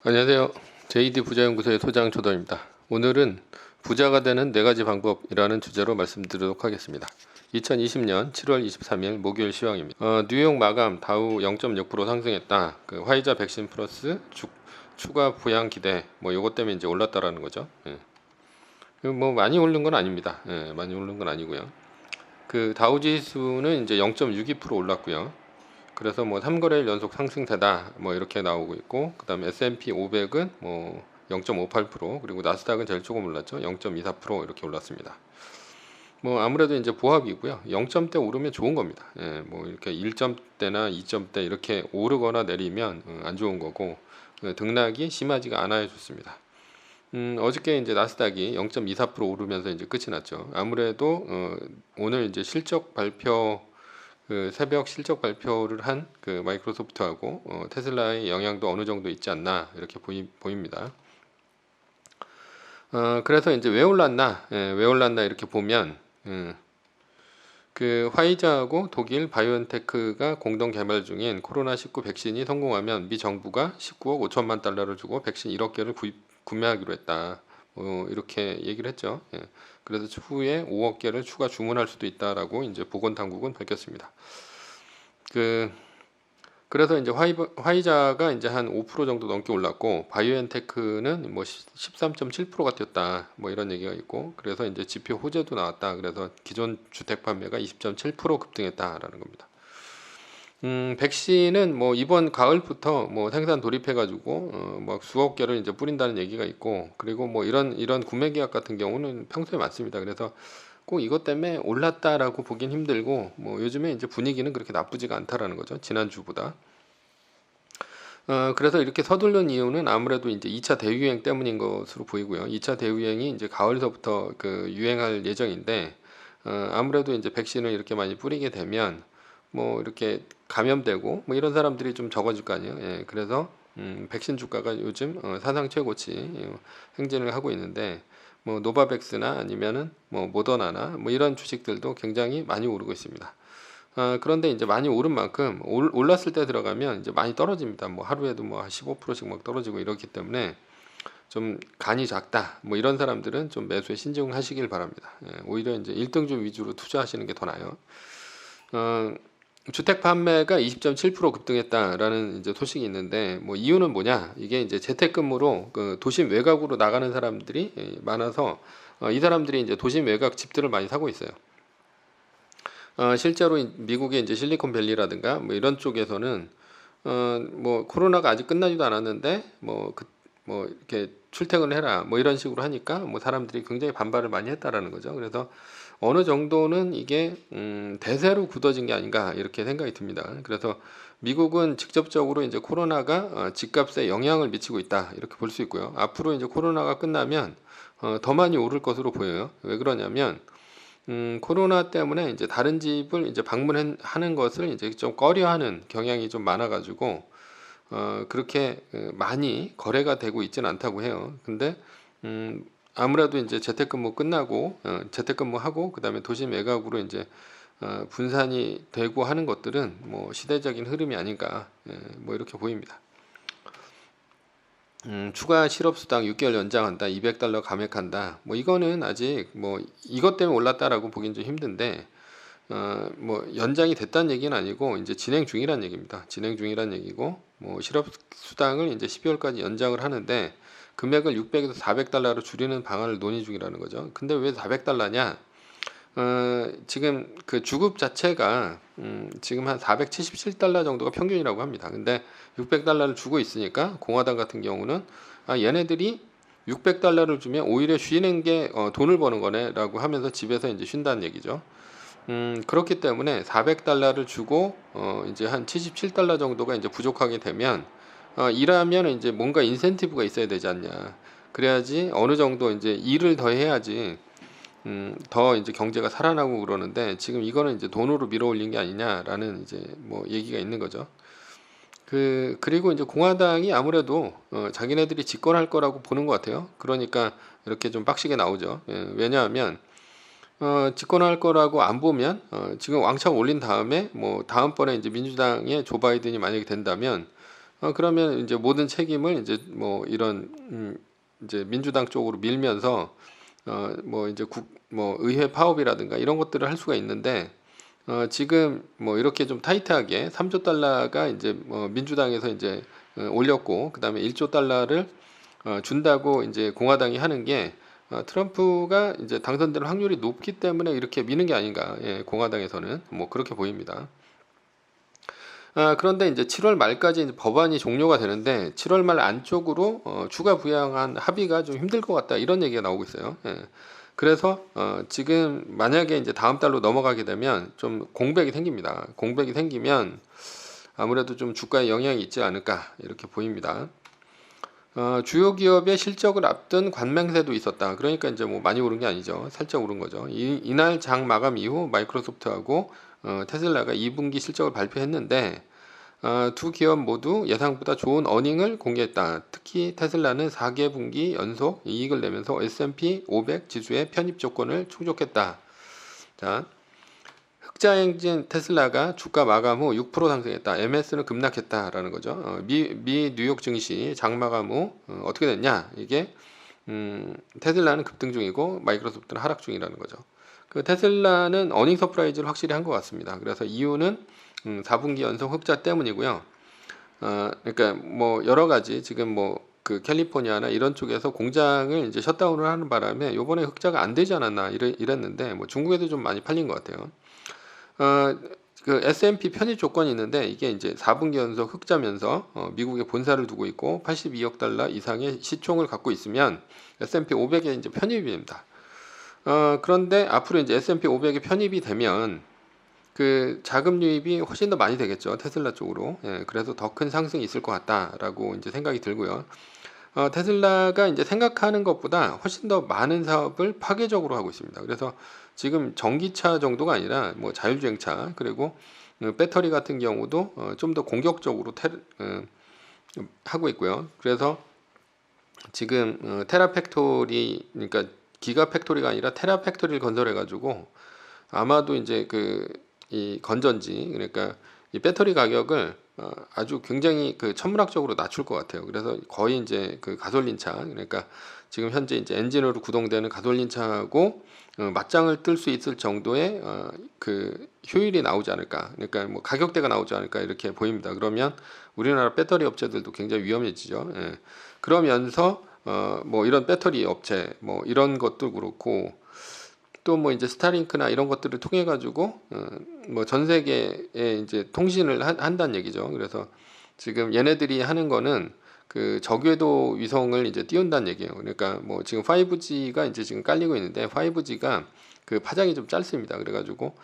안녕하세요. JD 부자연구소의 소장 조던입니다. 오늘은 부자가 되는 4가지 방법이라는 주제로 말씀드리도록 하겠습니다. 2020년 7월 23일 목요일 시황입니다. 뉴욕 마감 다우 0.6% 상승했다. 화이자 백신 플러스 추가 부양 기대 요것 때문에 이제 올랐다라는 거죠. 많이 오른 건 아닙니다. 많이 오른 건 아니고요. 다우 지수는 이제 0.62% 올랐고요. 그래서 3거래일 연속 상승세다 이렇게 나오고 있고, 그다음에 S&P 500은 0.58%, 그리고 나스닥은 제일 조금 올랐죠. 0.24% 이렇게 올랐습니다. 아무래도 이제 보합이고요. 0점대 오르면 좋은 겁니다. 이렇게 1점대나 2점대 이렇게 오르거나 내리면 안 좋은 거고, 등락이 심하지가 않아야 좋습니다. 어저께 이제 나스닥이 0.24% 오르면서 이제 끝이 났죠. 아무래도 오늘 이제 실적 발표, 새벽 실적 발표를 한 마이크로소프트하고 테슬라의 영향도 어느 정도 있지 않나 이렇게 보입니다. 그래서 이제 왜 올랐나, 왜 올랐나 이렇게 보면 화이자하고 독일 바이오엔테크가 공동 개발 중인 코로나19 백신이 성공하면 미 정부가 19억 5천만 달러를 주고 백신 1억 개를 구매하기로 했다. 이렇게 얘기를 했죠. 그래서 추후에 5억 개를 추가 주문할 수도 있다라고 이제 보건당국은 밝혔습니다. 그래서 이제 화이자가 이제 한 5% 정도 넘게 올랐고, 바이오엔테크는 13.7%가 뛰었다. 이런 얘기가 있고, 그래서 이제 지표 호재도 나왔다. 그래서 기존 주택 판매가 20.7% 급등했다라는 겁니다. 백신은 이번 가을부터 생산 돌입해가지고 수억 개를 이제 뿌린다는 얘기가 있고, 그리고 이런 구매 계약 같은 경우는 평소에 많습니다. 그래서 꼭 이것 때문에 올랐다라고 보긴 힘들고, 요즘에 이제 분위기는 그렇게 나쁘지가 않다라는 거죠. 지난주보다. 그래서 이렇게 서두른 이유는 아무래도 이제 2차 대유행 때문인 것으로 보이고요. 2차 대유행이 이제 가을서부터 유행할 예정인데, 아무래도 이제 백신을 이렇게 많이 뿌리게 되면 이렇게 감염되고 이런 사람들이 좀 적어질 거 아니에요. 그래서 백신 주가가 요즘 사상 최고치 행진을 하고 있는데, 노바백스나 아니면은 모더나나 이런 주식들도 굉장히 많이 오르고 있습니다. 그런데 이제 많이 오른 만큼 올랐을 때 들어가면 이제 많이 떨어집니다. 하루에도 한 15%씩 막 떨어지고 이렇기 때문에 좀 간이 작다. 이런 사람들은 좀 매수에 신중하시길 바랍니다. 오히려 이제 1등주 위주로 투자하시는 게 더 나아요. 주택 판매가 20.7% 급등했다라는 이제 소식이 있는데, 이유는 뭐냐? 이게 이제 재택근무로 도심 외곽으로 나가는 사람들이 많아서 이 사람들이 이제 도심 외곽 집들을 많이 사고 있어요. 실제로 미국의 이제 실리콘밸리라든가 이런 쪽에서는 코로나가 아직 끝나지도 않았는데 이렇게 출퇴근을 해라 이런 식으로 하니까 사람들이 굉장히 반발을 많이 했다라는 거죠. 그래서 어느 정도는 이게 대세로 굳어진 게 아닌가 이렇게 생각이 듭니다. 그래서 미국은 직접적으로 이제 코로나가 집값에 영향을 미치고 있다 이렇게 볼 수 있고요. 앞으로 이제 코로나가 끝나면 더 많이 오를 것으로 보여요. 왜 그러냐면 코로나 때문에 이제 다른 집을 이제 방문하는 것을 이제 좀 꺼려하는 경향이 좀 많아가지고 그렇게 많이 거래가 되고 있지는 않다고 해요. 근데 아무래도 이제 재택근무 끝나고 재택근무하고 그다음에 도시 외곽으로 이제 분산이 되고 하는 것들은 시대적인 흐름이 아닌가 이렇게 보입니다. 추가 실업수당 6개월 연장한다, 200달러 감액한다. 이거는 아직 이것 때문에 올랐다라고 보긴 좀 힘든데, 연장이 됐다는 얘기는 아니고 이제 진행 중이란 얘기입니다. 진행 중이란 얘기고, 실업수당을 이제 12월까지 연장을 하는데 금액을 600에서 400달러로 줄이는 방안을 논의 중이라는 거죠. 근데 왜 400달러냐? 지금 주급 자체가 지금 한 477달러 정도가 평균이라고 합니다. 근데 600달러를 주고 있으니까 공화당 같은 경우는 얘네들이 600달러를 주면 오히려 쉬는 게 돈을 버는 거네라고 하면서 집에서 이제 쉰다는 얘기죠. 그렇기 때문에 400달러를 주고 이제 한 77달러 정도가 이제 부족하게 되면 일하면 이제 뭔가 인센티브가 있어야 되지 않냐. 그래야지 어느 정도 이제 일을 더 해야지 더 이제 경제가 살아나고 그러는데, 지금 이거는 이제 돈으로 밀어올린 게 아니냐라는 이제 얘기가 있는 거죠. 그리고 이제 공화당이 아무래도 자기네들이 집권할 거라고 보는 것 같아요. 그러니까 이렇게 좀 빡시게 나오죠. 왜냐하면 집권할 거라고 안 보면 지금 왕창 올린 다음에 다음번에 이제 민주당의 조 바이든이 만약에 된다면 그러면 이제 모든 책임을 이제 뭐 이런 이제 민주당 쪽으로 밀면서 뭐 이제 뭐 의회 파업이라든가 이런 것들을 할 수가 있는데 지금 뭐 이렇게 좀 타이트하게 3조 달러가 이제 민주당에서 이제 올렸고 그다음에 1조 달러를 준다고 이제 공화당이 하는 게 트럼프가 이제 당선될 확률이 높기 때문에 이렇게 미는 게 아닌가. 예, 공화당에서는 뭐 그렇게 보입니다. 그런데 이제 7월 말까지 이제 법안이 종료가 되는데 7월 말 안쪽으로 추가 부양안 합의가 좀 힘들 것 같다 이런 얘기가 나오고 있어요. 예. 그래서 지금 만약에 이제 다음 달로 넘어가게 되면 좀 공백이 생깁니다. 공백이 생기면 아무래도 좀 주가에 영향이 있지 않을까 이렇게 보입니다. 주요 기업의 실적을 앞둔 관맹세도 있었다. 그러니까 이제 뭐 많이 오른 게 아니죠. 살짝 오른 거죠. 이날 장 마감 이후 마이크로소프트하고 테슬라가 2분기 실적을 발표했는데 두 기업 모두 예상보다 좋은 어닝을 공개했다. 특히 테슬라는 4개분기 연속 이익을 내면서 S&P 500 지수의 편입 조건을 충족했다. 자, 흑자 행진 테슬라가 주가 마감 후 6% 상승했다. MS는 급락했다라는 거죠. 미 뉴욕 증시 장 마감 후 어떻게 됐냐? 이게 테슬라는 급등 중이고 마이크로소프트는 하락 중이라는 거죠. 그 테슬라는 어닝 서프라이즈를 확실히 한 것 같습니다. 그래서 이유는 4분기 연속 흑자 때문이고요. 그러니까 뭐 여러 가지 지금 뭐 그 캘리포니아나 이런 쪽에서 공장을 이제 셧다운을 하는 바람에 요번에 흑자가 안 되지 않았나 이랬는데 뭐 중국에도 좀 많이 팔린 것 같아요. 그 S&P 편입 조건이 있는데 이게 이제 4분기 연속 흑자면서 미국에 본사를 두고 있고 82억 달러 이상의 시총을 갖고 있으면 S&P 500에 이제 편입이 됩니다. 그런데 앞으로 이제 S&P 500에 편입이 되면 그 자금 유입이 훨씬 더 많이 되겠죠. 테슬라 쪽으로. 예, 그래서 더 큰 상승이 있을 것 같다라고 이제 생각이 들고요. 테슬라가 이제 생각하는 것보다 훨씬 더 많은 사업을 파괴적으로 하고 있습니다. 그래서 지금 전기차 정도가 아니라 뭐 자율주행차 그리고 배터리 같은 경우도 좀 더 공격적으로 하고 있고요. 그래서 지금 테라 팩토리 그러니까 기가 팩토리가 아니라 테라 팩토리를 건설해 가지고 아마도 이제 이 건전지 그러니까 이 배터리 가격을 아주 굉장히 그 천문학적으로 낮출 것 같아요. 그래서 거의 이제 그 가솔린 차 그러니까 지금 현재 이제 엔진으로 구동되는 가솔린 차하고 맞짱을 뜰 수 있을 정도의 그 효율이 나오지 않을까. 그러니까 뭐 가격대가 나오지 않을까 이렇게 보입니다. 그러면 우리나라 배터리 업체들도 굉장히 위험해지죠. 예. 그러면서 뭐 이런 배터리 업체 뭐 이런 것도 그렇고 또 뭐 이제 스타링크나 이런 것들을 통해 가지고 뭐 전 세계에 이제 통신을 한다는 얘기죠. 그래서 지금 얘네들이 하는 거는 그 저궤도 위성을 이제 띄운다는 얘기예요. 그러니까 뭐 지금 5G가 이제 지금 깔리고 있는데 5G가 그 파장이 좀 짧습니다. 그래가지고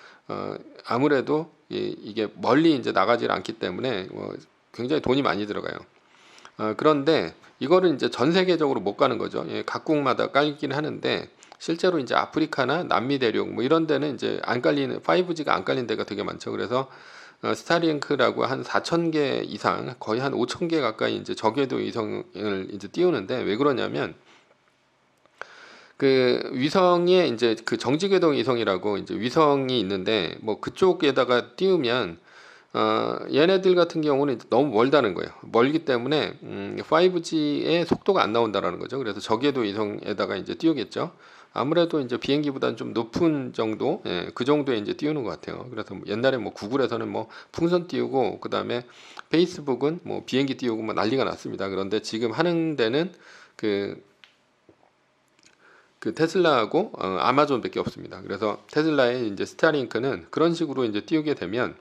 아무래도 이게 멀리 이제 나가질 않기 때문에 굉장히 돈이 많이 들어가요. 그런데 이거를 이제 전 세계적으로 못 가는 거죠. 예, 각국마다 깔긴 하는데 실제로 이제 아프리카나 남미 대륙 뭐 이런 데는 이제 안 깔리는 5G가 안 깔린 데가 되게 많죠. 그래서 스타링크라고 한 4,000개 이상 거의 한 5,000개 가까이 이제 저궤도 위성을 이제 띄우는데 왜 그러냐면 그 위성에 이제 그 정지궤도 위성이라고 이제 위성이 있는데 뭐 그쪽에다가 띄우면 얘네들 같은 경우는 너무 멀다는 거예요. 멀기 때문에 5G의 속도가 안 나온다라는 거죠. 그래서 저궤도 위성에다가 이제 띄우겠죠. 아무래도 이제 비행기보다는 좀 높은 정도, 예, 그 정도에 이제 띄우는 것 같아요. 그래서 옛날에 뭐 구글에서는 뭐 풍선 띄우고 그 다음에 페이스북은 뭐 비행기 띄우고 뭐 난리가 났습니다. 그런데 지금 하는 데는 그 테슬라하고 아마존밖에 없습니다. 그래서 테슬라의 이제 스타링크는 그런 식으로 이제 띄우게 되면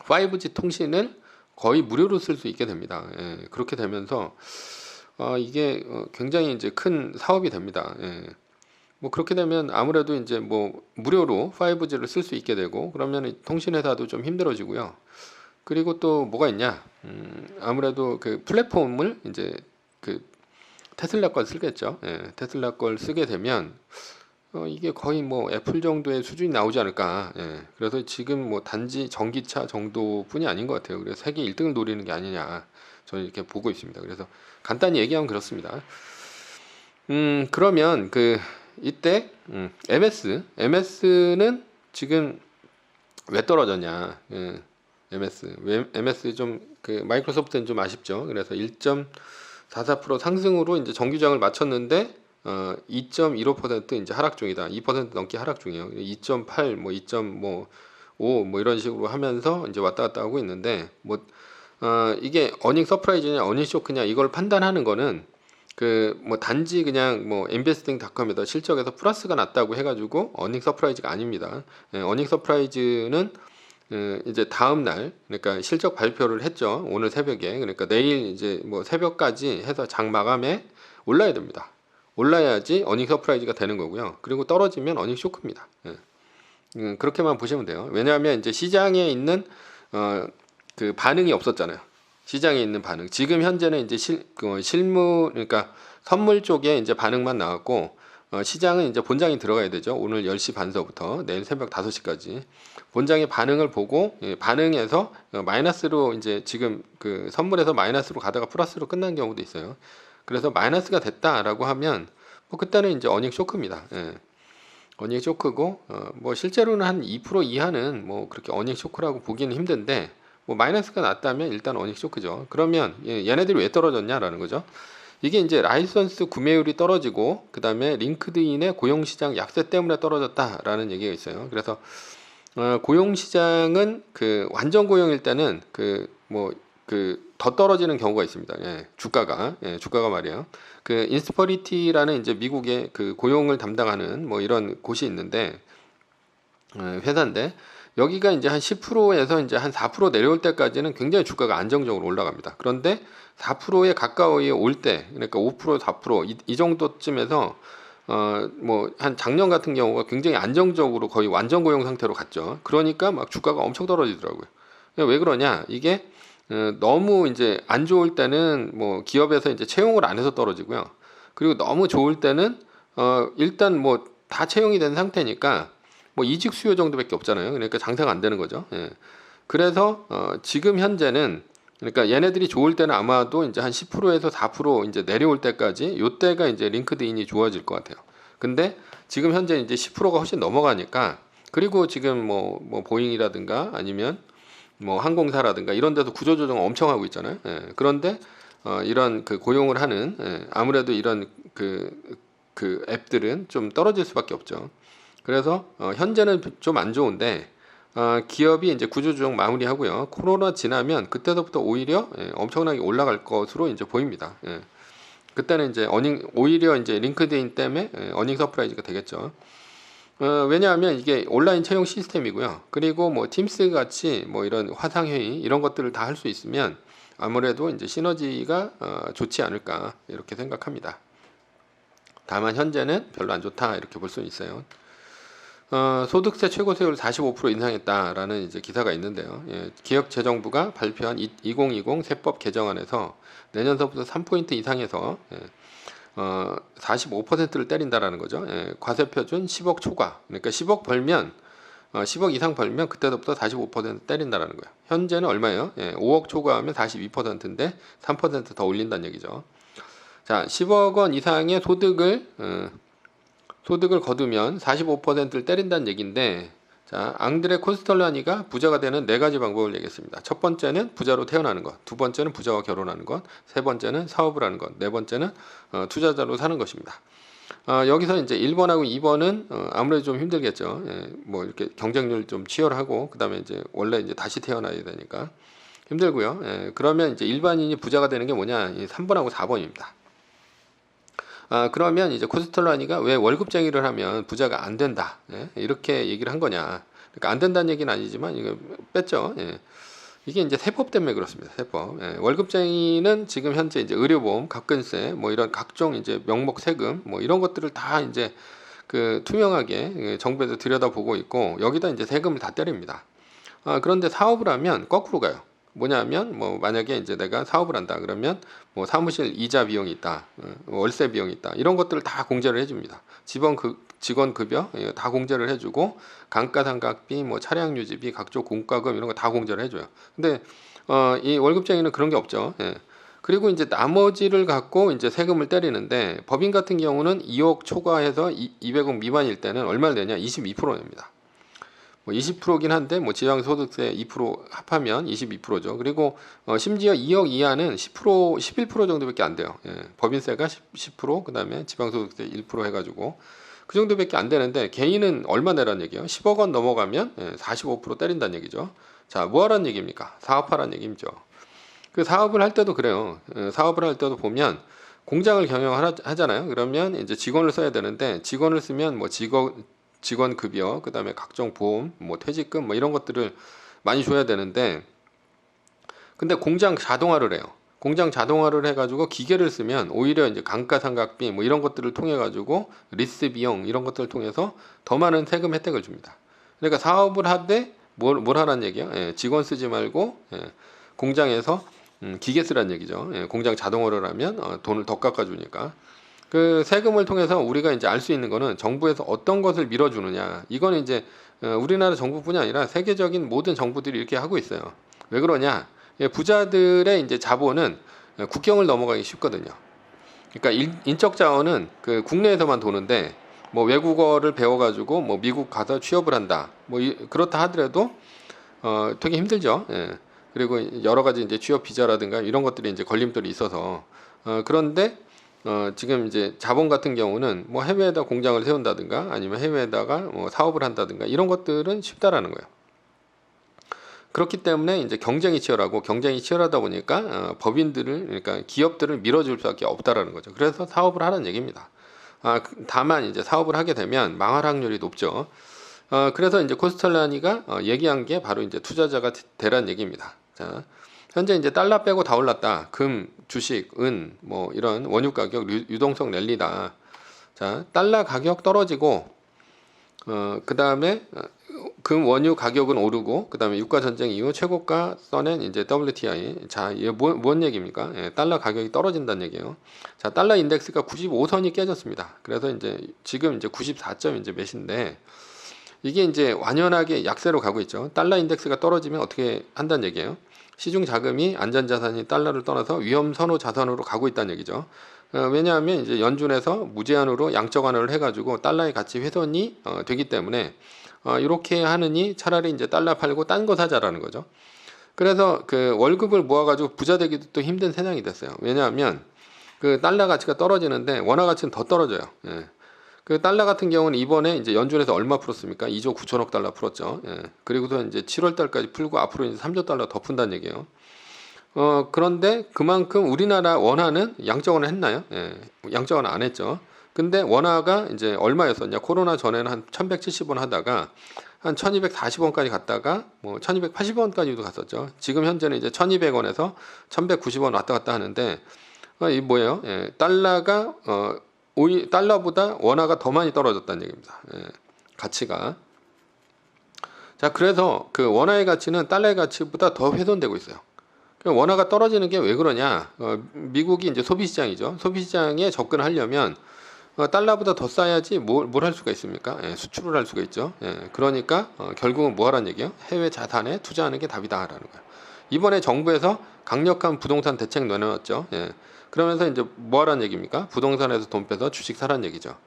5G 통신을 거의 무료로 쓸 수 있게 됩니다. 예, 그렇게 되면서 이게 굉장히 이제 큰 사업이 됩니다. 예. 뭐 그렇게 되면 아무래도 이제 뭐 무료로 5G를 쓸 수 있게 되고 그러면 통신회사도 좀 힘들어지고요. 그리고 또 뭐가 있냐? 아무래도 그 플랫폼을 이제 그 테슬라 걸 쓰겠죠. 예, 테슬라 걸 쓰게 되면 이게 거의 뭐 애플 정도의 수준이 나오지 않을까. 예, 그래서 지금 뭐 단지 전기차 정도뿐이 아닌 것 같아요. 그래서 세계 1등을 노리는 게 아니냐. 저는 이렇게 보고 있습니다. 그래서 간단히 얘기하면 그렇습니다. 그러면 이때 MS는 지금 왜 떨어졌냐? 예. MS 좀 그 마이크로소프트는 좀 아쉽죠. 그래서 1.44% 상승으로 이제 정규장을 마쳤는데 2.15% 이제 하락 중이다. 2% 넘게 하락 중이에요. 2.8 뭐 2.5 뭐 이런 식으로 하면서 이제 왔다 갔다 하고 있는데 뭐 이게 어닝 서프라이즈냐 어닝 쇼크냐 이걸 판단하는 거는 그 뭐 단지 그냥 뭐 investing.com에다 실적에서 플러스가 났다고 해가지고 어닝 서프라이즈가 아닙니다. 어닝 서프라이즈는 이제 다음 날 그러니까 실적 발표를 했죠. 오늘 새벽에 그러니까 내일 이제 뭐 새벽까지 해서 장 마감에 올라야 됩니다. 올라야지 어닝 서프라이즈가 되는 거고요. 그리고 떨어지면 어닝 쇼크입니다. 그렇게만 보시면 돼요. 왜냐하면 이제 시장에 있는 그 반응이 없었잖아요. 시장에 있는 반응. 지금 현재는 이제 실무 그러니까 선물 쪽에 이제 반응만 나왔고 시장은 이제 본장이 들어가야 되죠. 오늘 10시 반서부터 내일 새벽 5시까지 본장의 반응을 보고 반응해서 마이너스로 이제 지금 그 선물에서 마이너스로 가다가 플러스로 끝난 경우도 있어요. 그래서 마이너스가 됐다라고 하면 뭐 그때는 이제 어닝 쇼크입니다. 어닝 쇼크고 뭐 실제로는 한 2% 이하는 뭐 그렇게 어닝 쇼크라고 보기는 힘든데 뭐 마이너스가 났다면 일단 어닝 쇼크죠. 그러면 얘네들이 왜 떨어졌냐라는 거죠. 이게 이제 라이선스 구매율이 떨어지고 그 다음에 링크드인의 고용시장 약세 때문에 떨어졌다라는 얘기가 있어요. 그래서 고용시장은 그 완전 고용일 때는 그 뭐 그 더 떨어지는 경우가 있습니다. 주가가 말이에요. 그 인스퍼리티라는 이제 미국의 그 고용을 담당하는 뭐 이런 곳이 있는데 회사인데 여기가 이제 한 10%에서 이제 한 4% 내려올 때까지는 굉장히 주가가 안정적으로 올라갑니다. 그런데 4%에 가까이 올 때, 그러니까 5%, 4% 이 정도쯤에서 뭐 한 작년 같은 경우가 굉장히 안정적으로 거의 완전 고용 상태로 갔죠. 그러니까 막 주가가 엄청 떨어지더라고요. 왜 그러냐? 이게 너무 이제 안 좋을 때는 뭐 기업에서 이제 채용을 안 해서 떨어지고요. 그리고 너무 좋을 때는 일단 뭐 다 채용이 된 상태니까 뭐 이직 수요 정도밖에 없잖아요. 그러니까 장사가 안 되는 거죠. 그래서 지금 현재는 그러니까 얘네들이 좋을 때는 아마도 이제 한 10%에서 4% 이제 내려올 때까지 요때가 이제 링크드인이 좋아질 것 같아요. 근데 지금 현재 이제 10%가 훨씬 넘어가니까 그리고 지금 뭐 보잉이라든가 아니면 뭐 항공사라든가 이런 데서 구조조정 엄청 하고 있잖아요. 그런데 이런 그 고용을 하는 아무래도 이런 그 앱들은 좀 떨어질 수밖에 없죠. 그래서 현재는 좀 안 좋은데 기업이 이제 구조조정 마무리하고요. 코로나 지나면 그때부터 오히려 엄청나게 올라갈 것으로 이제 보입니다. 그때는 이제 오히려 이제 링크드인 때문에 어닝 서프라이즈가 되겠죠. 왜냐하면 이게 온라인 채용 시스템이고요. 그리고 뭐 팀스 같이 뭐 이런 화상회의 이런 것들을 다 할 수 있으면 아무래도 이제 시너지가 좋지 않을까 이렇게 생각합니다. 다만 현재는 별로 안 좋다 이렇게 볼 수 있어요. 소득세 최고세율 45% 인상했다라는 이제 기사가 있는데요. 기획재정부가 발표한 2020 세법 개정안에서 내년서부터 3포인트 이상해서 45%를 때린다라는 거죠. 과세표준 10억 초과. 그러니까 10억 벌면 10억 이상 벌면 그때부터 45% 때린다라는 거예요. 현재는 얼마예요? 5억 초과하면 42%인데 3%더 올린다는 얘기죠. 자, 10억 원 이상의 소득을 거두면 45%를 때린다는 얘기인데, 자, 앙드레 코스톨라니가 부자가 되는 4가지 방법을 얘기했습니다. 첫 번째는 부자로 태어나는 것, 두 번째는 부자와 결혼하는 것, 세 번째는 사업을 하는 것, 네 번째는 투자자로 사는 것입니다. 여기서 이제 1번하고 2번은 아무래도 좀 힘들겠죠. 뭐 이렇게 경쟁률 좀 치열하고, 그 다음에 이제 원래 이제 다시 태어나야 되니까 힘들고요. 그러면 이제 일반인이 부자가 되는 게 뭐냐? 3번하고 4번입니다. 그러면 이제 코스톨라니가 왜 월급쟁이를 하면 부자가 안 된다 이렇게 얘기를 한 거냐. 그러니까 안 된다는 얘기는 아니지만 이거 뺐죠. 이게 이제 세법 때문에 그렇습니다. 세법. 월급쟁이는 지금 현재 이제 의료보험, 가근세, 뭐 이런 각종 이제 명목 세금, 뭐 이런 것들을 다 이제 그 투명하게 정부에서 들여다보고 있고 여기다 이제 세금을 다 때립니다. 그런데 사업을 하면 거꾸로 가요. 뭐냐면 뭐 만약에 이제 내가 사업을 한다 그러면 뭐 사무실 이자 비용이 있다, 월세 비용이 있다 이런 것들을 다 공제를 해줍니다. 직원 급여 다 공제를 해주고 감가상각비, 뭐 차량 유지비, 각종 공과금 이런 거 다 공제를 해줘요. 근데 이 월급쟁이는 그런 게 없죠. 그리고 이제 나머지를 갖고 이제 세금을 때리는데 법인 같은 경우는 2억 초과해서 200억 미만일 때는 얼마를 내냐? 22% 냅니다. 뭐 20%긴 한데 뭐 지방소득세 2% 합하면 22%죠. 그리고 심지어 2억 이하는 10%, 11% 정도밖에 안 돼요. 예, 법인세가 10%, 그다음에 지방소득세 1% 해가지고 그 정도밖에 안 되는데 개인은 얼마 내라는 얘기예요? 10억 원 넘어가면 45% 때린다는 얘기죠. 자, 뭐 하라는 얘기입니까? 사업하라는 얘기죠. 그 사업을 할 때도 그래요. 사업을 할 때도 보면 공장을 경영하잖아요. 그러면 이제 직원을 써야 되는데 직원을 쓰면 뭐 직원 급여, 그다음에 각종 보험, 뭐 퇴직금 뭐 이런 것들을 많이 줘야 되는데 근데 공장 자동화를 해요. 공장 자동화를 해가지고 기계를 쓰면 오히려 이제 감가상각비 뭐 이런 것들을 통해 가지고 리스 비용 이런 것들을 통해서 더 많은 세금 혜택을 줍니다. 그러니까 사업을 하되 뭘 하라는 얘기야? 예, 직원 쓰지 말고 공장에서 기계 쓰라는 얘기죠. 예, 공장 자동화를 하면 돈을 더 깎아주니까. 그 세금을 통해서 우리가 이제 알 수 있는 거는 정부에서 어떤 것을 밀어주느냐. 이거는 이제 우리나라 정부뿐이 아니라 세계적인 모든 정부들이 이렇게 하고 있어요. 왜 그러냐? 예, 부자들의 이제 자본은 국경을 넘어가기 쉽거든요. 그러니까 인적 자원은 그 국내에서만 도는데 뭐 외국어를 배워가지고 뭐 미국 가서 취업을 한다. 뭐 그렇다 하더라도 되게 힘들죠. 예. 그리고 여러 가지 이제 취업 비자라든가 이런 것들이 이제 걸림돌이 있어서 그런데 지금 이제 자본 같은 경우는 뭐 해외에다 공장을 세운다든가 아니면 해외에다가 뭐 사업을 한다든가 이런 것들은 쉽다라는 거예요. 그렇기 때문에 이제 경쟁이 치열하다 보니까 법인들을 그러니까 기업들을 밀어줄 수밖에 없다라는 거죠. 그래서 사업을 하라는 얘기입니다. 다만 이제 사업을 하게 되면 망할 확률이 높죠. 그래서 이제 코스탈라니가 얘기한 게 바로 이제 투자자가 되란 얘기입니다. 자, 현재 이제 달러 빼고 다 올랐다. 금, 주식, 은, 뭐 이런 원유 가격 유동성 랠리다. 자, 달러 가격 떨어지고 그 다음에 금 원유 가격은 오르고 그 다음에 유가 전쟁 이후 최고가 써낸 이제 WTI. 자, 이게 뭔 얘기입니까? 예, 달러 가격이 떨어진다는 얘기예요. 자, 달러 인덱스가 95선이 깨졌습니다. 그래서 이제 지금 이제 94점 이제 몇인데 이게 이제 완연하게 약세로 가고 있죠. 달러 인덱스가 떨어지면 어떻게 한다는 얘기예요? 시중 자금이 안전자산인 달러를 떠나서 위험 선호 자산으로 가고 있다는 얘기죠. 왜냐하면 이제 연준에서 무제한으로 양적 완화를 해가지고 달러의 가치 훼손이 되기 때문에 이렇게 하느니 차라리 이제 달러 팔고 딴 거 사자라는 거죠. 그래서 그 월급을 모아가지고 부자 되기도 또 힘든 세상이 됐어요. 왜냐하면 그 달러 가치가 떨어지는데 원화 가치는 더 떨어져요. 예. 그 달러 같은 경우는 이번에 이제 연준에서 얼마 풀었습니까? 2조 9천억 달러 풀었죠. 예. 그리고서 이제 7월 달까지 풀고 앞으로 이제 3조 달러 더 푼다는 얘기예요. 그런데 그만큼 우리나라 원화는 양적완화 했나요? 예. 양적완화 안 했죠. 근데 원화가 이제 얼마였었냐? 코로나 전에는 한 1170원 하다가 한 1240원까지 갔다가 뭐 1280원까지도 갔었죠. 지금 현재는 이제 1200원에서 1190원 왔다 갔다 하는데 이 뭐예요? 예. 달러가 달러보다 원화가 더 많이 떨어졌다는 얘기입니다. 예, 가치가. 자, 그래서 그 원화의 가치는 달러의 가치보다 더 훼손되고 있어요. 원화가 떨어지는 게 왜 그러냐? 미국이 이제 소비시장이죠. 소비시장에 접근하려면 달러보다 더 싸야지 뭘 할 수가 있습니까? 예, 수출을 할 수가 있죠. 예, 그러니까 결국은 뭐 하라는 얘기예요? 해외 자산에 투자하는 게 답이다라는 거예요. 이번에 정부에서 강력한 부동산 대책 내놓았죠. 예. 그러면서 이제 뭐 하라는 얘기입니까? 부동산에서 돈 빼서 주식 사라는 얘기죠.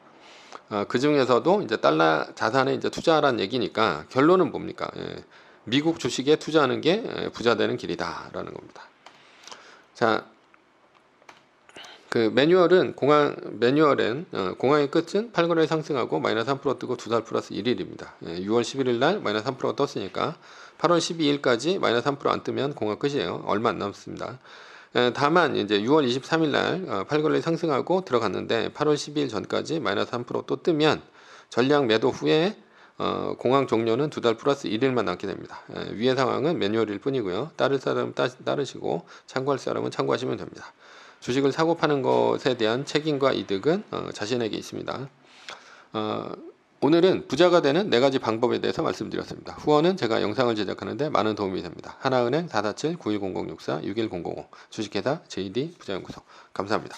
그 중에서도 이제 달러 자산에 이제 투자하라는 얘기니까 결론은 뭡니까? 예. 미국 주식에 투자하는 게 부자 되는 길이다라는 겁니다. 자, 그 매뉴얼은 공항의 끝은 8거래일 상승하고 마이너스 3% 뜨고 2달 플러스 1일입니다. 예, 6월 11일 날 마이너스 3%가 떴으니까 8월 12일까지 마이너스 3%안 뜨면 공항 끝이에요. 얼마 안 남습니다. 다만 이제 6월 23일 날 8거래일 상승하고 들어갔는데 8월 12일 전까지 마이너스 3% 또 뜨면 전량 매도 후에 공항 종료는 2달 플러스 1일만 남게 됩니다. 위의 상황은 매뉴얼일 뿐이고요. 따를 사람은 따르시고 참고할 사람은 참고하시면 됩니다. 주식을 사고 파는 것에 대한 책임과 이득은 자신에게 있습니다. 오늘은 부자가 되는 4가지 방법에 대해서 말씀드렸습니다. 후원은 제가 영상을 제작하는데 많은 도움이 됩니다. 하나은행 447-910064-61005 주식회사 JD 부자연구소 감사합니다.